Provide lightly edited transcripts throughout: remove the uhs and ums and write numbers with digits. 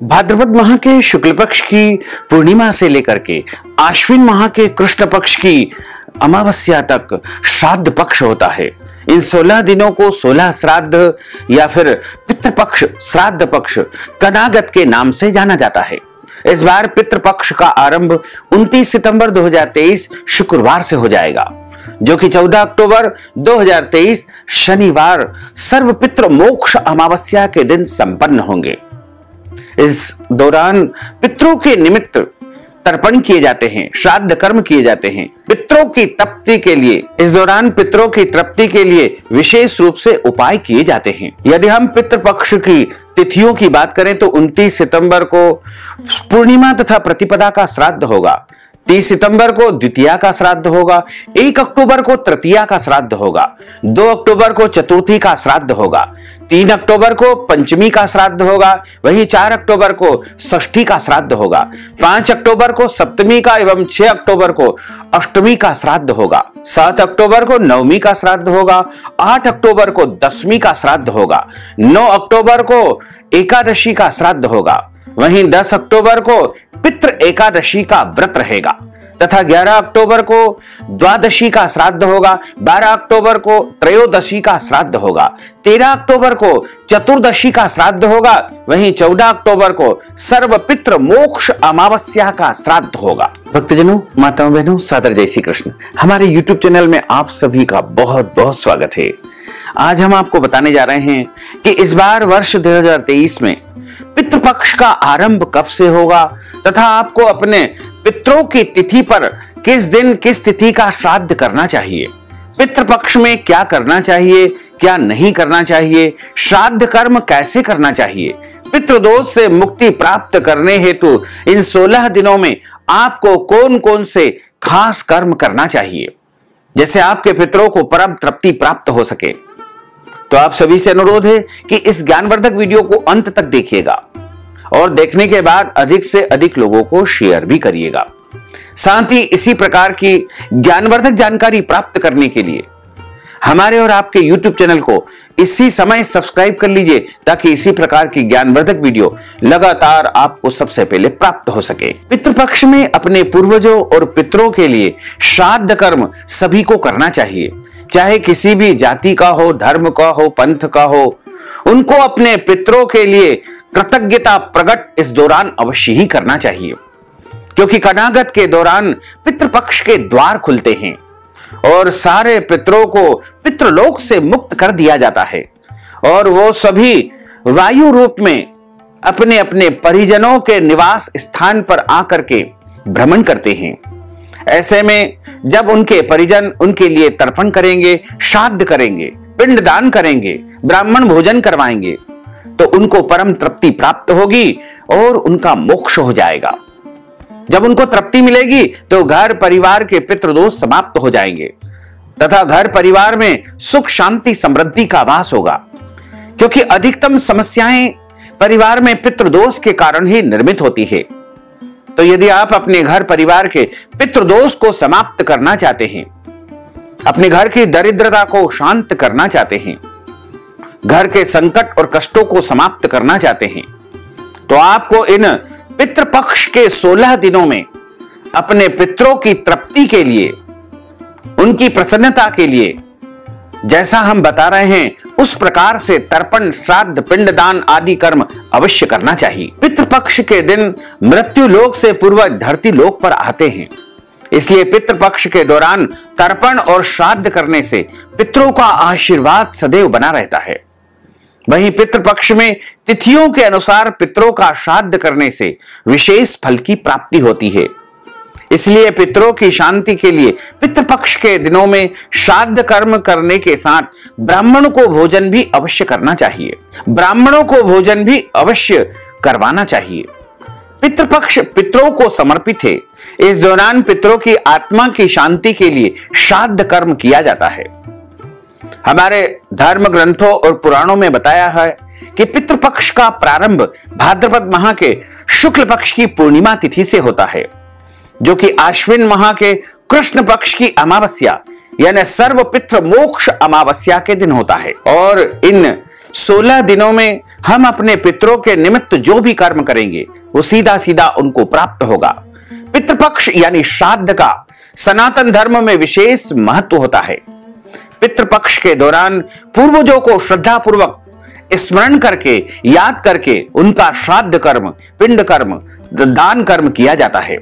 भाद्रपद माह के शुक्ल पक्ष की पूर्णिमा से लेकर के आश्विन माह के कृष्ण पक्ष की अमावस्या तक श्राद्ध पक्ष होता है। इन 16 दिनों को 16 श्राद्ध या फिर पितृपक्ष श्राद्ध पक्ष कनागत के नाम से जाना जाता है। इस बार पितृपक्ष का आरंभ 29 सितंबर 2023 शुक्रवार से हो जाएगा, जो कि 14 अक्टूबर 2023 शनिवार सर्व पितृ मोक्ष अमावस्या के दिन संपन्न होंगे। इस दौरान पितरों के निमित्त तर्पण किए जाते हैं, श्राद्ध कर्म किए जाते हैं। पितरों की तृप्ति के लिए इस दौरान पितरों की तृप्ति के लिए विशेष रूप से उपाय किए जाते हैं। यदि हम पितृपक्ष की तिथियों की बात करें तो 29 सितंबर को पूर्णिमा तथा प्रतिपदा का श्राद्ध होगा, 30 सितंबर को द्वितीया का श्राद्ध होगा, 1 अक्टूबर को तृतीया का श्राद्ध होगा, 2 अक्टूबर को चतुर्थी का श्राद्ध होगा, 3 अक्टूबर को पंचमी का श्राद्ध होगा, वहीं 4 अक्टूबर को षष्ठी का श्राद्ध होगा, 5 अक्टूबर को सप्तमी का एवं 6 अक्टूबर को अष्टमी का श्राद्ध होगा, 7 अक्टूबर को नवमी का श्राद्ध होगा, 8 अक्टूबर को दशमी का श्राद्ध होगा, 9 अक्टूबर को एकादशी का श्राद्ध होगा, वहीं 10 अक्टूबर को पितृ एकादशी का व्रत रहेगा तथा 11 अक्टूबर को द्वादशी का श्राद्ध होगा, 12 अक्टूबर को त्रयोदशी का श्राद्ध होगा, 13 अक्टूबर को चतुर्दशी का श्राद्ध होगा, वहीं 14 अक्टूबर को सर्व पितृ मोक्ष अमावस्या का श्राद्ध होगा। भक्तजनों, माताओं बहनों, सादर जय श्री कृष्ण। हमारे YouTube चैनल में आप सभी का बहुत बहुत स्वागत है। आज हम आपको बताने जा रहे हैं कि इस बार वर्ष 2023 में पितृपक्ष का आरंभ कब से होगा तथा आपको अपने पितरों की तिथि पर किस दिन किस तिथि का श्राद्ध करना चाहिए, पितृपक्ष में क्या करना चाहिए, क्या नहीं करना चाहिए, श्राद्ध कर्म कैसे करना चाहिए, पितृदोष से मुक्ति प्राप्त करने हेतु इन 16 दिनों में आपको कौन कौन से खास कर्म करना चाहिए, जैसे आपके पितरों को परम तृप्ति प्राप्त हो सके। तो आप सभी से अनुरोध है कि इस ज्ञानवर्धक वीडियो को अंत तक देखिएगा और देखने के बाद अधिक से अधिक लोगों को शेयर भी करिएगा। साथ ही इसी प्रकार की ज्ञानवर्धक जानकारी प्राप्त करने के लिए हमारे और आपके YouTube चैनल को इसी समय सब्सक्राइब कर लीजिए, ताकि इसी प्रकार की ज्ञानवर्धक वीडियो लगातार आपको सबसे पहले प्राप्त हो सके। पितृपक्ष में अपने पूर्वजों और पितरों के लिए श्राद्ध कर्म सभी को करना चाहिए, चाहे किसी भी जाति का हो, धर्म का हो, पंथ का हो। उनको अपने पितरों के लिए कृतज्ञता प्रकट इस दौरान अवश्य ही करना चाहिए, क्योंकि कनागत के दौरान पितृपक्ष के द्वार खुलते हैं और सारे पितरों को पितृलोक से मुक्त कर दिया जाता है और वो सभी वायु रूप में अपने अपने परिजनों के निवास स्थान पर आकर के भ्रमण करते हैं। ऐसे में जब उनके परिजन उनके लिए तर्पण करेंगे, श्राद्ध करेंगे, पिंडदान करेंगे, ब्राह्मण भोजन करवाएंगे, तो उनको परम तृप्ति प्राप्त होगी और उनका मोक्ष हो जाएगा। जब उनको तृप्ति मिलेगी तो घर परिवार के पितृदोष समाप्त हो जाएंगे तथा घर परिवार में सुख शांति समृद्धि का वास होगा, क्योंकि अधिकतम समस्याएं परिवार में पितृदोष के कारण ही निर्मित होती है। तो यदि आप अपने घर परिवार के पितृदोष को समाप्त करना चाहते हैं, अपने घर की दरिद्रता को शांत करना चाहते हैं, घर के संकट और कष्टों को समाप्त करना चाहते हैं, तो आपको इन पितृपक्ष के 16 दिनों में अपने पितरों की तृप्ति के लिए, उनकी प्रसन्नता के लिए जैसा हम बता रहे हैं उस प्रकार से तर्पण, श्राद्ध, पिंडदान आदि कर्म अवश्य करना चाहिए। पितृपक्ष के दिन मृत्यु लोक से पूर्वज धरती लोक पर आते हैं, इसलिए पितृपक्ष के दौरान तर्पण और श्राद्ध करने से पितरों का आशीर्वाद सदैव बना रहता है। वहीं पितृपक्ष में तिथियों के अनुसार पितरों का श्राद्ध करने से विशेष फल की प्राप्ति होती है। इसलिए पितरों की शांति के लिए पितृपक्ष के दिनों में श्राद्ध कर्म करने के साथ ब्राह्मणों को भोजन भी अवश्य करना चाहिए, ब्राह्मणों को भोजन भी अवश्य करवाना चाहिए। पितृपक्ष पितरों को समर्पित है। इस दौरान पितरों की आत्मा की शांति के लिए श्राद्ध कर्म किया जाता है। हमारे धर्म ग्रंथों और पुराणों में बताया है कि पितृपक्ष का प्रारंभ भाद्रपद माह के शुक्ल पक्ष की पूर्णिमा तिथि से होता है, जो कि आश्विन माह के कृष्ण पक्ष की अमावस्या यानी सर्व पितृ मोक्ष अमावस्या के दिन होता है। और इन 16 दिनों में हम अपने पितरों के निमित्त जो भी कर्म करेंगे वो सीधा सीधा उनको प्राप्त होगा। पितृपक्ष यानी श्राद्ध का सनातन धर्म में विशेष महत्व होता है। पितृपक्ष के दौरान पूर्वजों को श्रद्धा पूर्वक स्मरण करके, याद करके उनका श्राद्ध कर्म, पिंड कर्म, दान कर्म किया जाता है।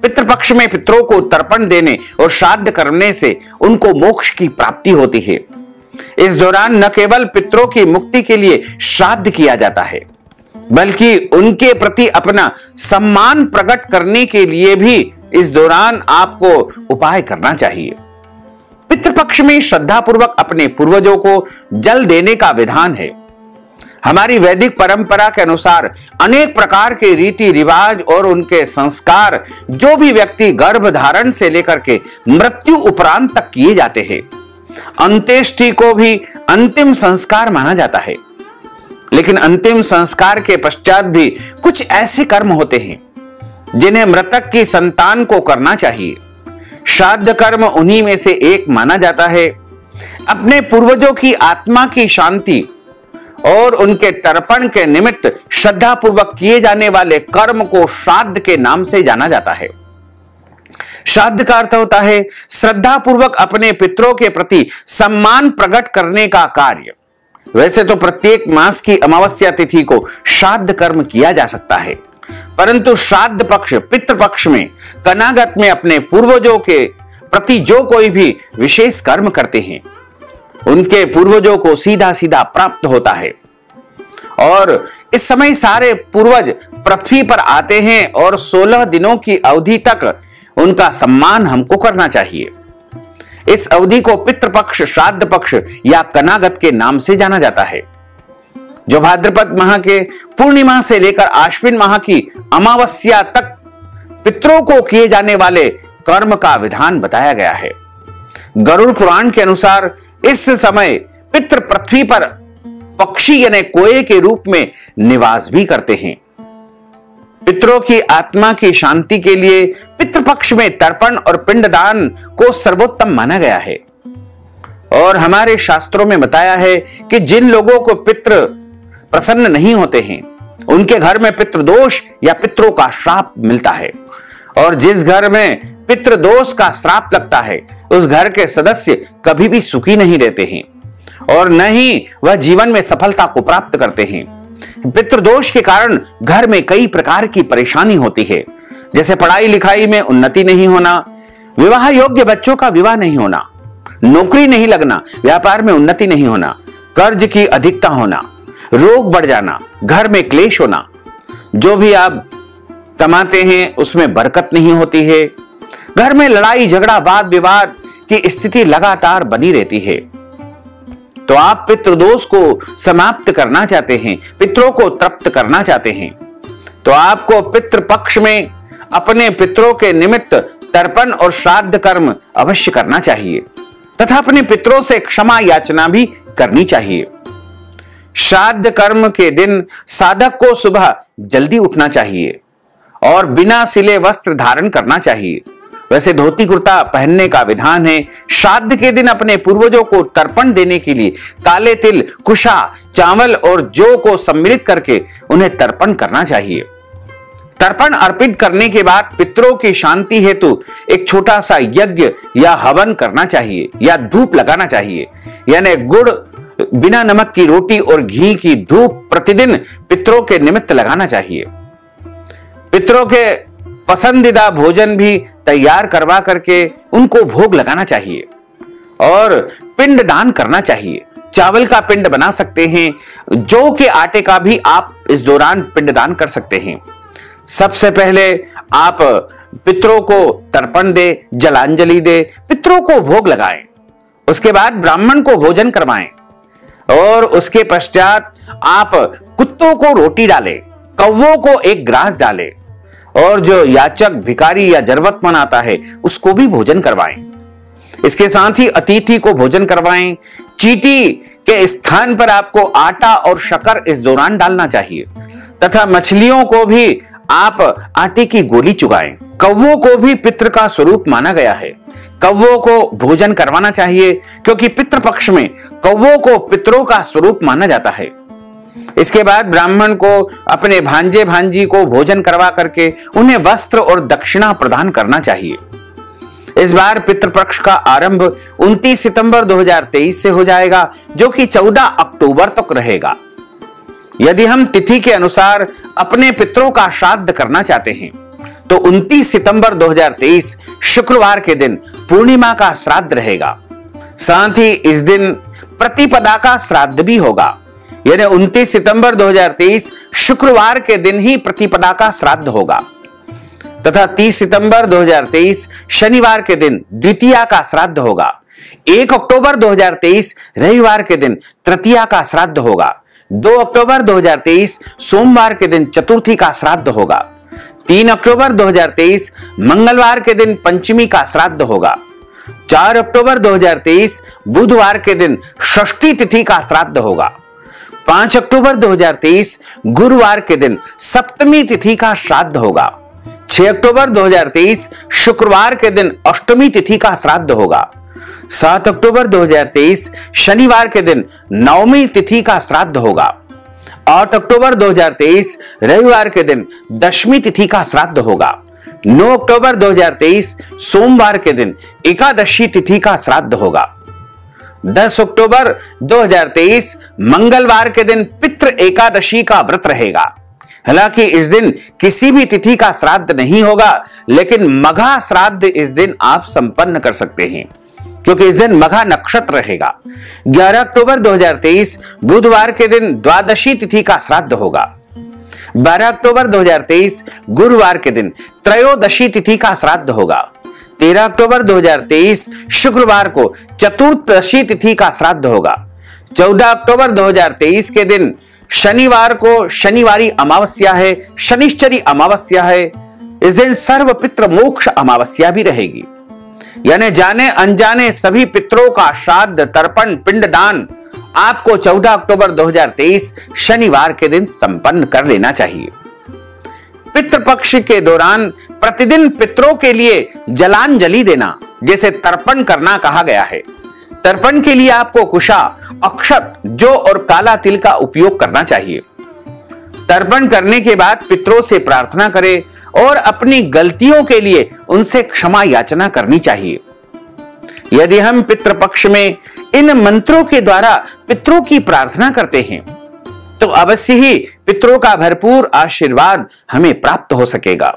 पितृपक्ष में पितरों को तर्पण देने और श्राद्ध करने से उनको मोक्ष की प्राप्ति होती है। इस दौरान न केवल पितरों की मुक्ति के लिए श्राद्ध किया जाता है, बल्कि उनके प्रति अपना सम्मान प्रकट करने के लिए भी इस दौरान आपको उपाय करना चाहिए। पितृपक्ष में श्रद्धापूर्वक अपने पूर्वजों को जल देने का विधान है। हमारी वैदिक परंपरा के अनुसार अनेक प्रकार के रीति रिवाज और उनके संस्कार जो भी व्यक्ति गर्भ धारण से लेकर के मृत्यु उपरांत तक किए जाते हैं। अंत्येष्टि को भी अंतिम संस्कार माना जाता है, लेकिन अंतिम संस्कार के पश्चात भी कुछ ऐसे कर्म होते हैं जिन्हें मृतक की संतान को करना चाहिए। श्राद्ध कर्म उन्हीं में से एक माना जाता है। अपने पूर्वजों की आत्मा की शांति और उनके तर्पण के निमित्त श्रद्धा पूर्वक किए जाने वाले कर्म को श्राद्ध के नाम से जाना जाता है। श्राद्ध का अर्थ होता है श्रद्धा पूर्वक अपने पितरों के प्रति सम्मान प्रकट करने का कार्य। वैसे तो प्रत्येक मास की अमावस्या तिथि को श्राद्ध कर्म किया जा सकता है, परंतु श्राद्ध पक्ष, पितृपक्ष में कनागत में अपने पूर्वजों के प्रति जो कोई भी विशेष कर्म करते हैं उनके पूर्वजों को सीधा सीधा प्राप्त होता है। और इस समय सारे पूर्वज पृथ्वी पर आते हैं और 16 दिनों की अवधि तक उनका सम्मान हमको करना चाहिए। इस अवधि को पितृपक्ष, श्राद्ध पक्ष या कनागत के नाम से जाना जाता है, जो भाद्रपद माह के पूर्णिमा से लेकर आश्विन माह की अमावस्या तक पितरों को किए जाने वाले कर्म का विधान बताया गया है। गरुड़ पुराण के अनुसार इस समय पितृ पृथ्वी पर पक्षी यानी कोए के रूप में निवास भी करते हैं। पितरों की आत्मा की शांति के लिए पितृपक्ष में तर्पण और पिंडदान को सर्वोत्तम माना गया है। और हमारे शास्त्रों में बताया है कि जिन लोगों को पितृ प्रसन्न नहीं होते हैं उनके घर में पितृदोष या पितरों का श्राप मिलता है, और जिस घर में पितृदोष का श्राप लगता है उस घर के सदस्य कभी भी सुखी नहीं रहते हैं और न ही वह जीवन में सफलता को प्राप्त करते हैं। पितृदोष के कारण घर में कई प्रकार की परेशानी होती है, जैसे पढ़ाई लिखाई में उन्नति नहीं होना, विवाह योग्य बच्चों का विवाह नहीं होना, नौकरी नहीं लगना, व्यापार में उन्नति नहीं होना, कर्ज की अधिकता होना, रोग बढ़ जाना, घर में क्लेश होना, जो भी आप कमाते हैं उसमें बरकत नहीं होती है, घर में लड़ाई झगड़ा वाद विवाद की स्थिति लगातार बनी रहती है। तो आप पितृदोष को समाप्त करना चाहते हैं, पितरों को तृप्त करना चाहते हैं, तो आपको पितृपक्ष में अपने पितरों के निमित्त तर्पण और श्राद्ध कर्म अवश्य करना चाहिए तथा अपने पितरों से क्षमा याचना भी करनी चाहिए। श्राद्ध कर्म के दिन साधक को सुबह जल्दी उठना चाहिए और बिना सिले वस्त्र धारण करना चाहिए। वैसे धोती कुर्ता पहनने का विधान है। श्राद्ध के दिन अपने पूर्वजों को तर्पण देने के लिए काले तिल, कुशा, चावल और जौ को सम्मिलित करके उन्हें तर्पण करना चाहिए। तर्पण अर्पित करने के बाद पितरों की शांति हेतु एक छोटा सा यज्ञ या हवन करना चाहिए या धूप लगाना चाहिए, यानी गुड़, बिना नमक की रोटी और घी की धूप प्रतिदिन पितरों के निमित्त लगाना चाहिए। पितरों के पसंदीदा भोजन भी तैयार करवा करके उनको भोग लगाना चाहिए और पिंड दान करना चाहिए। चावल का पिंड बना सकते हैं, जौ के आटे का भी आप इस दौरान पिंड दान कर सकते हैं। सबसे पहले आप पितरों को तर्पण दे, जलांजलि दे, पितरों को भोग लगाएं, उसके बाद ब्राह्मण को भोजन करवाएं और उसके पश्चात आप कुत्तों को रोटी डालें, कौवों को एक ग्रास डालें और जो याचक, भिखारी या जरूरतमंद आता है उसको भी भोजन करवाएं। इसके साथ ही अतिथि को भोजन करवाएं। चींटी के स्थान पर आपको आटा और शक्कर इस दौरान डालना चाहिए तथा मछलियों को भी आप आटे की गोली चुगाएं। कौवों को भी पितृ का स्वरूप माना गया है। कौवों को भोजन करवाना चाहिए क्योंकि पितृपक्ष में कौवों को पितरों का स्वरूप माना जाता है। इसके बाद ब्राह्मण को अपने भांजे भांजी को भोजन करवा करके उन्हें वस्त्र और दक्षिणा प्रदान करना चाहिए। इस बार पितृपक्ष का आरंभ 29 सितंबर 2023 से हो जाएगा, जो कि 14 अक्टूबर तक रहेगा। यदि हम तिथि के अनुसार अपने पितरों का श्राद्ध करना चाहते हैं तो 29 सितंबर 2023 शुक्रवार के दिन पूर्णिमा का श्राद्ध रहेगा। साथ ही इस दिन प्रतिपदा का श्राद्ध भी होगा, यानी 29 सितंबर 2023 शुक्रवार के दिन ही प्रतिपदा का श्राद्ध होगा तथा 30 सितंबर 2023 शनिवार के दिन द्वितीया का श्राद्ध होगा। 1 अक्टूबर 2023 रविवार के दिन तृतीया का श्राद्ध होगा। 2 अक्टूबर 2023 सोमवार के दिन चतुर्थी का श्राद्ध होगा। 3 अक्टूबर 2023 मंगलवार के दिन पंचमी का श्राद्ध होगा। 4 अक्टूबर 2023 बुधवार के दिन षष्ठी तिथि का श्राद्ध होगा। 5 अक्टूबर 2023 गुरुवार के दिन सप्तमी तिथि का श्राद्ध होगा। 6 अक्टूबर 2023 शुक्रवार के दिन अष्टमी तिथि का श्राद्ध होगा। 7 अक्टूबर 2023 शनिवार के दिन नवमी तिथि का श्राद्ध होगा। 8 अक्टूबर 2023 रविवार के दिन दशमी तिथि का श्राद्ध होगा। 9 अक्टूबर 2023 सोमवार के दिन एकादशी तिथि का श्राद्ध होगा। 10 अक्टूबर 2023 मंगलवार के दिन पितृ एकादशी का व्रत रहेगा। हालांकि इस दिन किसी भी तिथि का श्राद्ध नहीं होगा, लेकिन मघा श्राद्ध इस दिन आप संपन्न कर सकते हैं क्योंकि इस दिन मघा नक्षत्र रहेगा। 11 अक्टूबर 2023 बुधवार के दिन द्वादशी तिथि का श्राद्ध होगा। 12 अक्टूबर 2023 गुरुवार के दिन त्रयोदशी तिथि का श्राद्ध होगा। 13 अक्टूबर 2023 शुक्रवार को चतुर्दशी तिथि का श्राद्ध होगा। 14 अक्टूबर 2023 के दिन शनिवार को शनिवारी अमावस्या है, शनिश्चरी अमावस्या है। इस दिन सर्व पितृ मोक्ष अमावस्या भी रहेगी, यानी जाने अनजाने सभी पितरों का श्राद्ध तर्पण पिंडदान आपको 14 अक्टूबर 2023 शनिवार के दिन संपन्न कर लेना चाहिए। पितृपक्ष के दौरान प्रतिदिन पितरों के लिए जलांजलि देना, जैसे तर्पण करना कहा गया है। तर्पण के लिए आपको कुशा, अक्षत, जौ और काला तिल का उपयोग करना चाहिए। तर्पण करने के बाद पितरों से प्रार्थना करें और अपनी गलतियों के लिए उनसे क्षमा याचना करनी चाहिए। यदि हम पितृपक्ष में इन मंत्रों के द्वारा पितरों की प्रार्थना करते हैं तो अवश्य ही पितरों का भरपूर आशीर्वाद हमें प्राप्त हो सकेगा।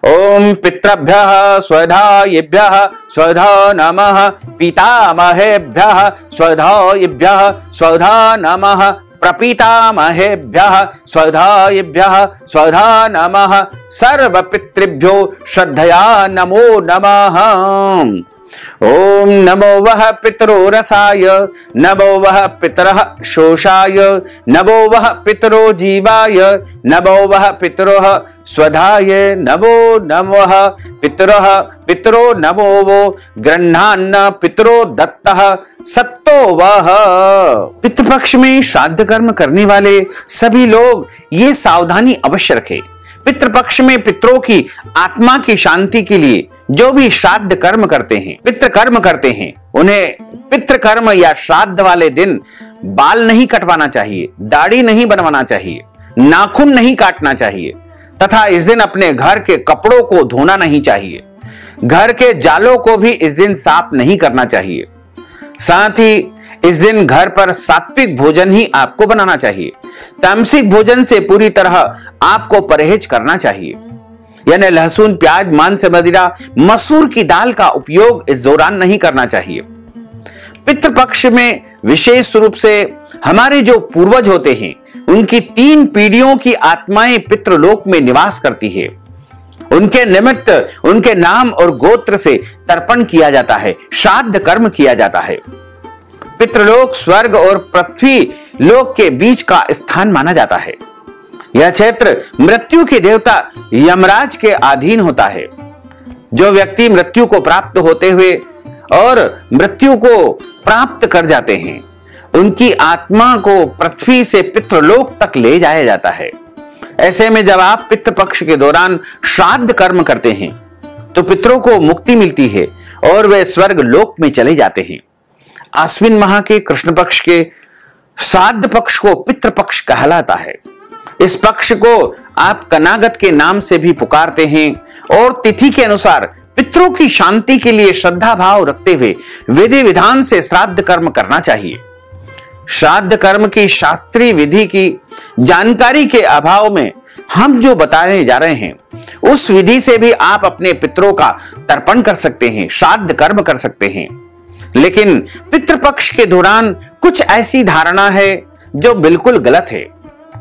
ओम पितृभ्यः स्वधायेभ्यः स्वधा नमः, पितामहेभ्यः स्वधायेभ्यः स्वधा नमः, प्रपितामहेभ्यः स्वधायेभ्यः स्वधा नमः, सर्वपितृभ्यो श्रद्धया नमो नमः। ओम नमो वः पितरो रसाय, नमो वः पितरः शोषाय, नमो वः पितरो जीवाय, नमो वः पितरोः स्वधाय, नमो नमः पितरः पितरो नमो वो गृह्णान्न पितरो दत्तः सत्तो वः। पितृपक्ष में श्राद्ध कर्म करने वाले सभी लोग ये सावधानी अवश्य रखें। पितृपक्ष में पितरों की आत्मा की शांति के लिए जो भी श्राद्ध कर्म करते हैं, पितृ कर्म करते हैं, उन्हें पितृ कर्म या श्राद्ध वाले दिन बाल नहीं कटवाना चाहिए, दाढ़ी नहीं बनवाना चाहिए, नाखून नहीं काटना चाहिए तथा इस दिन अपने घर के कपड़ों को धोना नहीं चाहिए। घर के जालों को भी इस दिन साफ नहीं करना चाहिए। साथ ही इस दिन घर पर सात्विक भोजन ही आपको बनाना चाहिए। तामसिक भोजन से पूरी तरह आपको परहेज करना चाहिए, यानी लहसुन, प्याज, मांस, मदिरा, मसूर की दाल का उपयोग इस दौरान नहीं करना चाहिए। पितृपक्ष में विशेष रूप से हमारे जो पूर्वज होते हैं उनकी 3 पीढ़ियों की आत्माएं पितृलोक में निवास करती है। उनके निमित्त उनके नाम और गोत्र से तर्पण किया जाता है, श्राद्ध कर्म किया जाता है। पितृलोक स्वर्ग और पृथ्वी लोक के बीच का स्थान माना जाता है। यह क्षेत्र मृत्यु के देवता यमराज के अधीन होता है। जो व्यक्ति मृत्यु को प्राप्त होते हुए और मृत्यु को प्राप्त कर जाते हैं, उनकी आत्मा को पृथ्वी से पितृलोक तक ले जाया जाता है। ऐसे में जब आप पितृपक्ष के दौरान श्राद्ध कर्म करते हैं तो पितरों को मुक्ति मिलती है और वे स्वर्ग लोक में चले जाते हैं। आश्विन माह के कृष्ण पक्ष के श्राद्ध पक्ष को पितृपक्ष कहलाता है। इस पक्ष को आप कनागत के नाम से भी पुकारते हैं और तिथि के अनुसार पितरों की शांति के लिए श्रद्धा भाव रखते हुए विधि विधान से श्राद्ध कर्म करना चाहिए। श्राद्ध कर्म की शास्त्रीय विधि की जानकारी के अभाव में हम जो बताने जा रहे हैं उस विधि से भी आप अपने पितरों का तर्पण कर सकते हैं, श्राद्ध कर्म कर सकते हैं। लेकिन पितृपक्ष के दौरान कुछ ऐसी धारणा है जो बिल्कुल गलत है।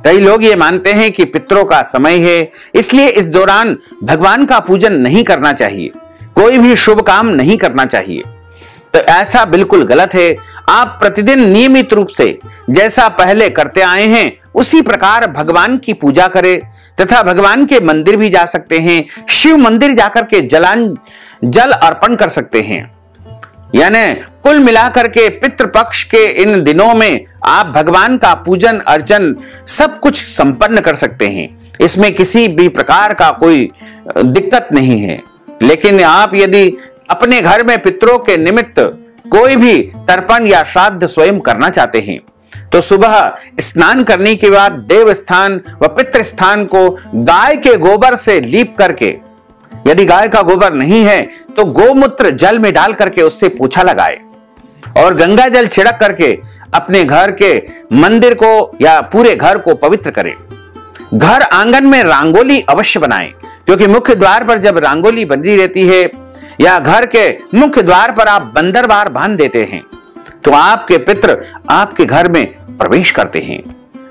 कई लोग ये मानते हैं कि पितरों का समय है, इसलिए इस दौरान भगवान का पूजन नहीं करना चाहिए, कोई भी शुभ काम नहीं करना चाहिए। तो ऐसा बिल्कुल गलत है। आप प्रतिदिन नियमित रूप से जैसा पहले करते आए हैं उसी प्रकार भगवान की पूजा करें तथा भगवान के मंदिर भी जा सकते हैं, शिव मंदिर जाकर के जल अर्पण कर सकते हैं। यानी कुल मिलाकर के पितृपक्ष के इन दिनों में आप भगवान का पूजन अर्चन सब कुछ संपन्न कर सकते हैं, इसमें किसी भी प्रकार का कोई दिक्कत नहीं है। लेकिन आप यदि अपने घर में पितरों के निमित्त कोई भी तर्पण या श्राद्ध स्वयं करना चाहते हैं तो सुबह स्नान करने के बाद देव स्थान व पितृ स्थान को गाय के गोबर से लीप करके, यदि गाय का गोबर नहीं है तो गोमूत्र जल में डाल करके उससे पोछा लगाए और गंगा जल छिड़क करके अपने घर के मंदिर को या पूरे घर को पवित्र करें। घर आंगन में रंगोली अवश्य बनाएं, क्योंकि मुख्य द्वार पर जब रंगोली बंधी रहती है या घर के मुख्य द्वार पर आप बंदरवार बांध देते हैं तो आपके पितृ आपके घर में प्रवेश करते हैं।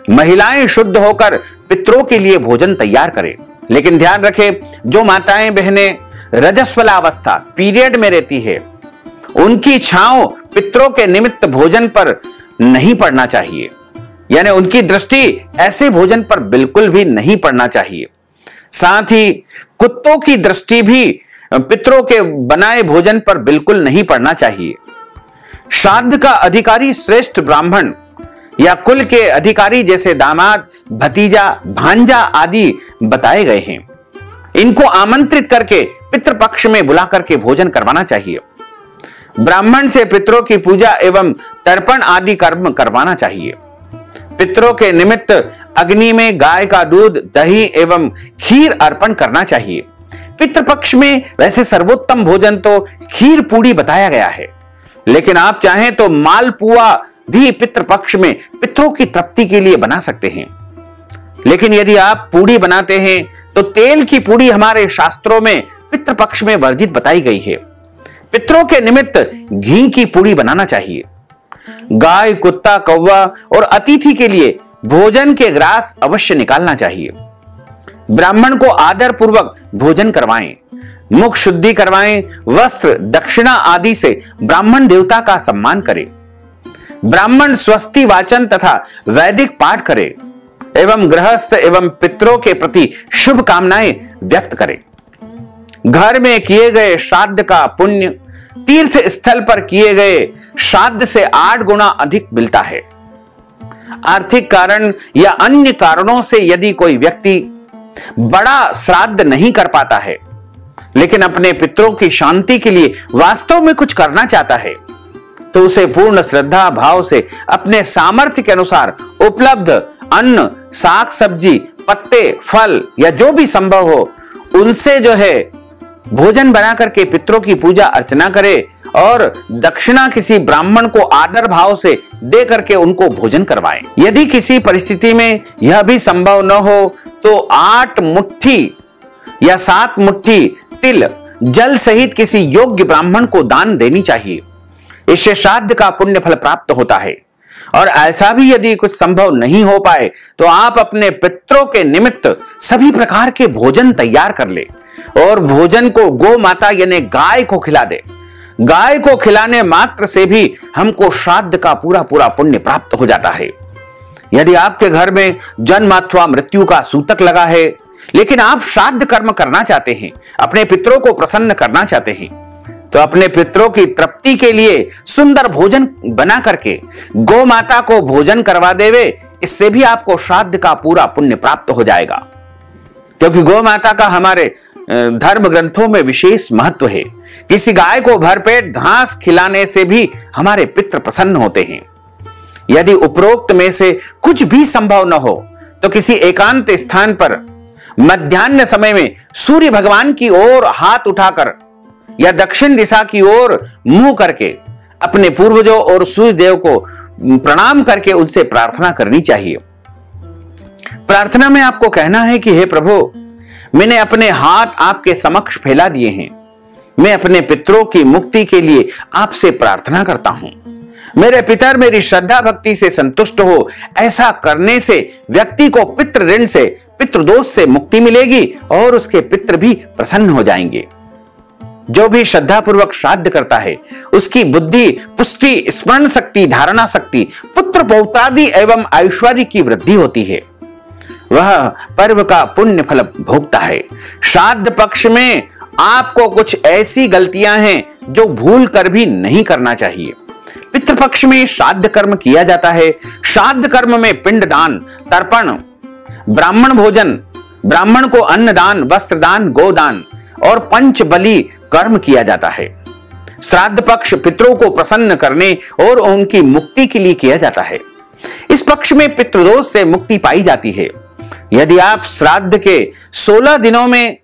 महिलाएं शुद्ध होकर पितरों के लिए भोजन तैयार करें, लेकिन ध्यान रखें जो माताएं बहनें रजस्वलावस्था पीरियड में रहती है उनकी छांव पितरों के निमित्त भोजन पर नहीं पड़ना चाहिए, यानी उनकी दृष्टि ऐसे भोजन पर बिल्कुल भी नहीं पड़ना चाहिए। साथ ही कुत्तों की दृष्टि भी पितरों के बनाए भोजन पर बिल्कुल नहीं पड़ना चाहिए। श्राद्ध का अधिकारी श्रेष्ठ ब्राह्मण या कुल के अधिकारी जैसे दामाद, भतीजा, भांजा आदि बताए गए हैं। इनको आमंत्रित करके पितृपक्ष में बुला करके भोजन करवाना चाहिए। ब्राह्मण से पितरों की पूजा एवं तर्पण आदि कर्म करवाना चाहिए। पितरों के निमित्त अग्नि में गाय का दूध, दही एवं खीर अर्पण करना चाहिए। पितृपक्ष में वैसे सर्वोत्तम भोजन तो खीर पूड़ी बताया गया है, लेकिन आप चाहें तो मालपुआ भी पितृपक्ष में पितरों की तृप्ति के लिए बना सकते हैं। लेकिन यदि आप पूड़ी बनाते हैं तो तेल की पूड़ी हमारे शास्त्रों में पितृपक्ष में वर्जित बताई गई है। पितरों के निमित्त घी की पूड़ी बनाना चाहिए। गाय, कुत्ता, कौवा और अतिथि के लिए भोजन के ग्रास अवश्य निकालना चाहिए। ब्राह्मण को आदर पूर्वक भोजन करवाएं, मुख शुद्धि करवाएं, वस्त्र, दक्षिणा आदि से ब्राह्मण देवता का सम्मान करें। ब्राह्मण स्वस्ति वाचन तथा वैदिक पाठ करे एवं गृहस्थ एवं पितरों के प्रति शुभ कामनाएं व्यक्त करें। घर में किए गए श्राद्ध का पुण्य तीर्थ स्थल पर किए गए श्राद्ध से 8 गुना अधिक मिलता है। आर्थिक कारण या अन्य कारणों से यदि कोई व्यक्ति बड़ा श्राद्ध नहीं कर पाता है, लेकिन अपने पितरों की शांति के लिए वास्तव में कुछ करना चाहता है, तो उसे पूर्ण श्रद्धा भाव से अपने सामर्थ्य के अनुसार उपलब्ध अन्न, साग सब्जी, पत्ते, फल या जो भी संभव हो उनसे जो है भोजन बना करके पितरों की पूजा अर्चना करे और दक्षिणा किसी ब्राह्मण को आदर भाव से दे करके उनको भोजन करवाएं। यदि किसी परिस्थिति में यह भी संभव न हो तो 8 मुट्ठी या 7 मुट्ठी तिल जल सहित किसी योग्य ब्राह्मण को दान देनी चाहिए। इससे श्राद्ध का पुण्य फल प्राप्त होता है। और ऐसा भी यदि कुछ संभव नहीं हो पाए तो आप अपने पितरों के निमित्त सभी प्रकार के भोजन तैयार कर ले और भोजन को गौ माता यानी गाय को खिला दे। गाय को खिलाने मात्र से भी हमको श्राद्ध का पूरा पूरा पुण्य प्राप्त हो जाता है। यदि आपके घर में जन्म अथवा मृत्यु का सूतक लगा है, लेकिन आप श्राद्ध कर्म करना चाहते हैं, अपने पितरों को प्रसन्न करना चाहते हैं, तो अपने पितरों की तृप्ति के लिए सुंदर भोजन बना करके गौ माता को भोजन करवा देवे, इससे भी आपको श्राद्ध का पूरा पुण्य प्राप्त हो जाएगा। क्योंकि गौ माता का हमारे धर्म ग्रंथों में विशेष महत्व है। किसी गाय को भरपेट घास खिलाने से भी हमारे पितृ प्रसन्न होते हैं। यदि उपरोक्त में से कुछ भी संभव न हो तो किसी एकांत स्थान पर मध्याह्न समय में सूर्य भगवान की ओर हाथ उठाकर या दक्षिण दिशा की ओर मुंह करके अपने पूर्वजों और सूर्य देव को प्रणाम करके उनसे प्रार्थना करनी चाहिए। प्रार्थना में आपको कहना है कि हे प्रभु, मैंने अपने हाथ आपके समक्ष फैला दिए हैं। मैं अपने पितरों की मुक्ति के लिए आपसे प्रार्थना करता हूं। मेरे पितर मेरी श्रद्धा भक्ति से संतुष्ट हो। ऐसा करने से व्यक्ति को पितृ ऋण से, पितृदोष से मुक्ति मिलेगी और उसके पितृ भी प्रसन्न हो जाएंगे। जो भी श्रद्धा पूर्वक श्राद्ध करता है उसकी बुद्धि, पुष्टि, स्मरण शक्ति, धारणा शक्ति, पुत्र पौत्रादि एवं ऐश्वर्य की वृद्धि होती है। वह पर्व का पुण्य फल भोगता है। श्राद्ध पक्ष में आपको कुछ ऐसी गलतियां हैं जो भूल कर भी नहीं करना चाहिए। पितृपक्ष में श्राद्ध कर्म किया जाता है। श्राद्ध कर्म में पिंडदान, तर्पण, ब्राह्मण भोजन, ब्राह्मण को अन्नदान, वस्त्रदान, गोदान और पंच बलि कर्म किया जाता है। श्राद्ध पक्ष पितरों को प्रसन्न करने और उनकी मुक्ति के लिए किया जाता है। इस पक्ष में पितृदोष से मुक्ति पाई जाती है। यदि आप श्राद्ध के 16 दिनों में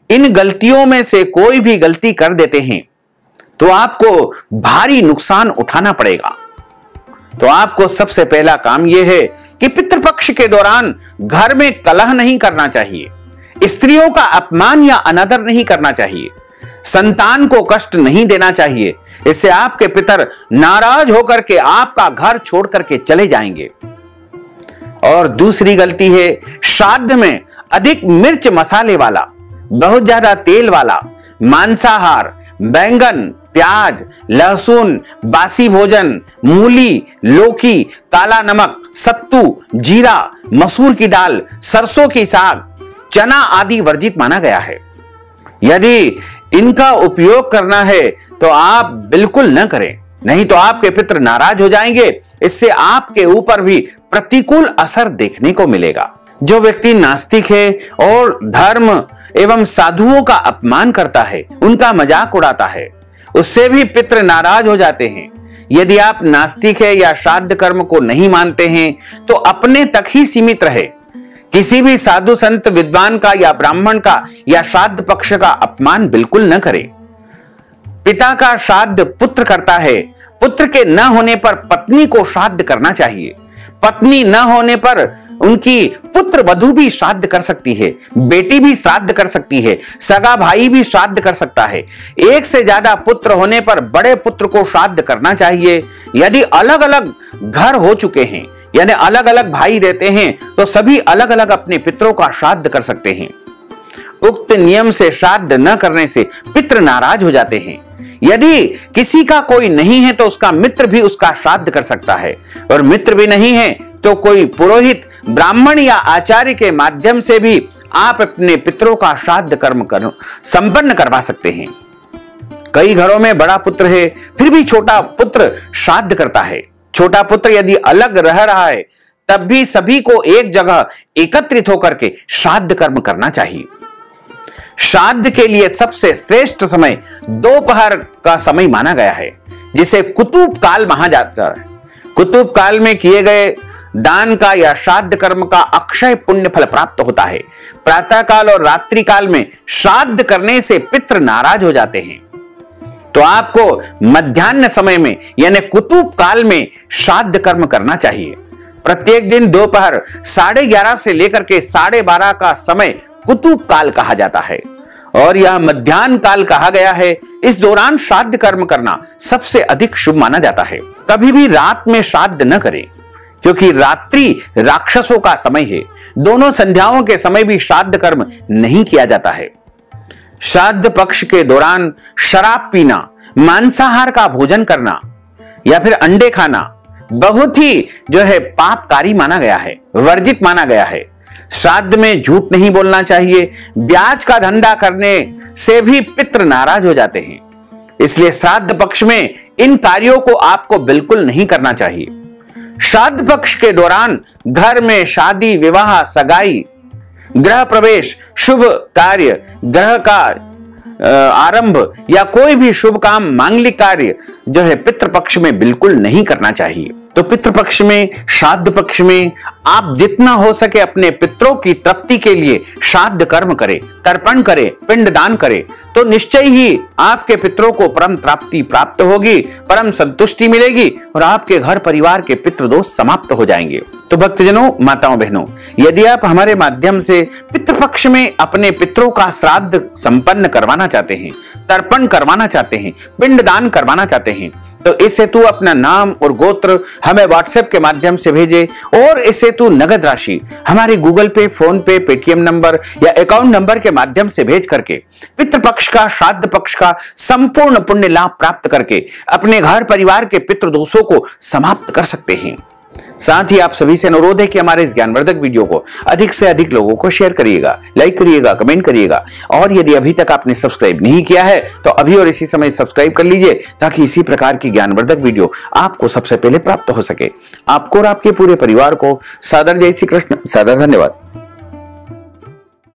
इन गलतियों में से कोई भी गलती कर देते हैं तो आपको भारी नुकसान उठाना पड़ेगा। तो आपको सबसे पहला काम यह है कि पितृपक्ष के दौरान घर में कलह नहीं करना चाहिए। स्त्रियों का अपमान या अनादर नहीं करना चाहिए। संतान को कष्ट नहीं देना चाहिए। इससे आपके पितर नाराज होकर के आपका घर छोड़ करके चले जाएंगे। और दूसरी गलती है श्राद्ध में अधिक मिर्च मसाले वाला, बहुत ज्यादा तेल वाला, मांसाहार, बैंगन, प्याज, लहसुन, बासी भोजन, मूली, लौकी, काला नमक, सत्तू, जीरा, मसूर की दाल, सरसों की साग, चना आदि वर्जित माना गया है। यदि इनका उपयोग करना है तो आप बिल्कुल न करें, नहीं तो आपके पितृ नाराज हो जाएंगे। इससे आपके ऊपर भी प्रतिकूल असर देखने को मिलेगा। जो व्यक्ति नास्तिक है और धर्म एवं साधुओं का अपमान करता है, उनका मजाक उड़ाता है, उससे भी पितृ नाराज हो जाते हैं। यदि आप नास्तिक है या श्राद्ध कर्म को नहीं मानते हैं तो अपने तक ही सीमित रहे। किसी भी साधु संत, विद्वान का या ब्राह्मण का या श्राद्ध पक्ष का अपमान बिल्कुल न करें। पिता का श्राद्ध पुत्र करता है। पुत्र के न होने पर पत्नी को श्राद्ध करना चाहिए। पत्नी न होने पर उनकी पुत्र वधू भी श्राद्ध कर सकती है, बेटी भी श्राद्ध कर सकती है, सगा भाई भी श्राद्ध कर सकता है। एक से ज्यादा पुत्र होने पर बड़े पुत्र को श्राद्ध करना चाहिए। यदि अलग अलग घर हो चुके हैं, यानी अलग अलग भाई रहते हैं, तो सभी अलग अलग अपने पितरों का श्राद्ध कर सकते हैं। उक्त नियम से श्राद्ध न करने से पितृ नाराज हो जाते हैं। यदि किसी का कोई नहीं है तो उसका मित्र भी उसका श्राद्ध कर सकता है, और मित्र भी नहीं है तो कोई पुरोहित, ब्राह्मण या आचार्य के माध्यम से भी आप अपने पितरों का श्राद्ध कर्म संपन्न करवा सकते हैं। कई घरों में बड़ा पुत्र है फिर भी छोटा पुत्र श्राद्ध करता है। छोटा पुत्र यदि अलग रह रहा है तब भी सभी को एक जगह एकत्रित होकर के श्राद्ध कर्म करना चाहिए। श्राद्ध के लिए सबसे श्रेष्ठ समय दोपहर का समय माना गया है, जिसे कुतुब काल माना जाता है। कुतुब काल में किए गए दान का या श्राद्ध कर्म का अक्षय पुण्य फल प्राप्त होता है। प्रातः काल और रात्रि काल में श्राद्ध करने से पितृ नाराज हो जाते हैं। तो आपको मध्याह्न समय में यानी कुतुब काल में श्राद्ध कर्म करना चाहिए। प्रत्येक दिन दोपहर 11:30 से लेकर के 12:30 का समय कुतुब काल कहा जाता है और यह मध्याह्न काल कहा गया है। इस दौरान श्राद्ध कर्म करना सबसे अधिक शुभ माना जाता है। कभी भी रात में श्राद्ध न करें, क्योंकि रात्रि राक्षसों का समय है। दोनों संध्याओं के समय भी श्राद्ध कर्म नहीं किया जाता है। श्राद्ध पक्ष के दौरान शराब पीना, मांसाहार का भोजन करना या फिर अंडे खाना बहुत ही पापकारी माना गया है, वर्जित माना गया है। श्राद्ध में झूठ नहीं बोलना चाहिए। ब्याज का धंधा करने से भी पितृ नाराज हो जाते हैं, इसलिए श्राद्ध पक्ष में इन कार्यों को आपको बिल्कुल नहीं करना चाहिए। श्राद्ध पक्ष के दौरान घर में शादी, विवाह, सगाई गृह प्रवेश, शुभ कार्य, ग्रह का आरंभ या कोई भी शुभ काम, मांगलिक कार्य जो है पितृपक्ष में बिल्कुल नहीं करना चाहिए। तो पितृपक्ष में, श्राद्ध पक्ष में आप जितना हो सके अपने पितरों की तृप्ति के लिए श्राद्ध कर्म करें, तर्पण करें, पिंडदान करें, तो निश्चय ही आपके पितरों को परम प्राप्ति प्राप्त होगी, परम संतुष्टि मिलेगी और आपके घर परिवार के पितृदोष समाप्त हो जाएंगे। तो भक्तजनों, माताओं, बहनों, यदि आप हमारे माध्यम से पितृपक्ष में अपने पितरों का श्राद्ध संपन्न करवाना चाहते हैं, तर्पण करवाना चाहते हैं, पिंडदान करवाना चाहते हैं, तो इस हेतु अपना नाम और गोत्र हमें व्हाट्सएप के माध्यम से भेजें और इस हेतु नगद राशि हमारे गूगल पे, फोन पे, पेटीएम नंबर या अकाउंट नंबर के माध्यम से भेज करके पितृपक्ष का, श्राद्ध पक्ष का संपूर्ण पुण्य लाभ प्राप्त करके अपने घर परिवार के पितृदोषों को समाप्त कर सकते हैं। साथ ही आप सभी से अनुरोध है कि हमारे इस ज्ञानवर्धक वीडियो को अधिक से अधिक लोगों को शेयर करिएगा, लाइक करिएगा, कमेंट करिएगा और यदि अभी तक आपने सब्सक्राइब नहीं किया है तो अभी और इसी समय सब्सक्राइब कर लीजिए ताकि इसी प्रकार की ज्ञानवर्धक वीडियो आपको सबसे पहले प्राप्त हो सके। आपको और आपके पूरे परिवार को सादर जय श्री कृष्ण, सादर धन्यवाद।